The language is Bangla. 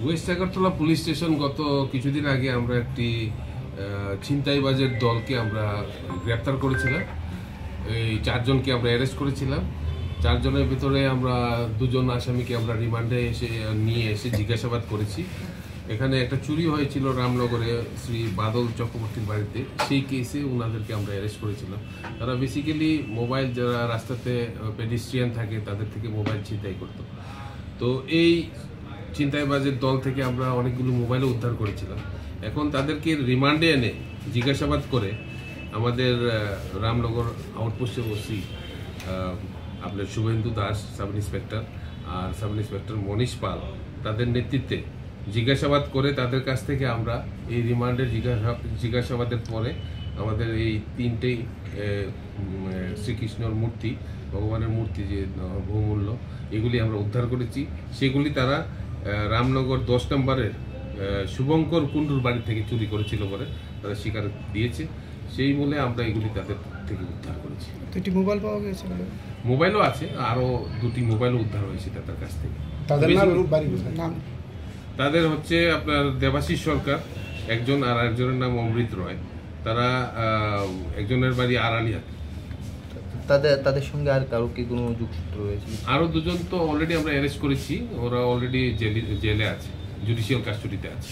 ওয়েস্ট আগরতলা পুলিশ স্টেশন গত কিছুদিন আগে আমরা একটি ছিনতাইবাজের দলকে আমরা গ্রেপ্তার করেছিলাম। এই 4 জনকে আমরা অ্যারেস্ট করেছিলাম। 4 জনের ভিতরে আমরা 2 জন আসামিকে আমরা রিমান্ডে নিয়ে এসে জিজ্ঞাসাবাদ করেছি। এখানে একটা চুরি হয়েছিল রামনগরে শ্রী বাদল চক্রবর্তীর বাড়িতে, সেই কেসে ওনাদেরকে আমরা অ্যারেস্ট করেছিলাম। তারা বেসিক্যালি মোবাইল, যারা রাস্তাতে পেডিস্ট্রিয়ান থাকে তাদের থেকে মোবাইল ছিনতাই করতো। তো এই ছিনতাইবাজের দল থেকে আমরা অনেকগুলো মোবাইলও উদ্ধার করেছিলাম। এখন তাদেরকে রিমান্ডে এনে জিজ্ঞাসাবাদ করে আমাদের রামনগর আউটপোস্টের ওসি আপনার শুভেন্দু দাস সাব ইন্সপেক্টর আর সাব ইন্সপেক্টর মনীষ পাল, তাদের নেতৃত্বে জিজ্ঞাসাবাদ করে তাদের কাছ থেকে আমরা এই রিমান্ডের জিজ্ঞাসাবাদের পরে আমাদের এই 3টেই শ্রীকৃষ্ণর মূর্তি, ভগবানের মূর্তি যে বহুমূল্য, এগুলি আমরা উদ্ধার করেছি। সেগুলি তারা রামনগর 10 নম্বরের শুভঙ্কর কুণ্ডুর বাড়ি থেকে চুরি করেছিল বলে তারা স্বীকার দিয়েছে। সেই বলে আমরা এগুলি তাদের থেকে উদ্ধার করেছি। 2টি মোবাইল পাওয়া গেছে, মোবাইলও আছে, আরও 2টি মোবাইলও উদ্ধার হয়েছে তাদের কাছ থেকে। তাদের হচ্ছে আপনার দেবাশিস সরকার একজন, আর একজনের নাম অমৃত রয়। তারা একজনের বাড়ি আড়ালিয়াতে। তাদের সঙ্গে আর কারো কি কোনো যোগসূত্র রয়েছে? আরও 2 জন তো অলরেডি আমরা অ্যারেস্ট করেছি, ওরা অলরেডি জেলে আছে, জুডিশিয়াল কাস্টডিতে আছে।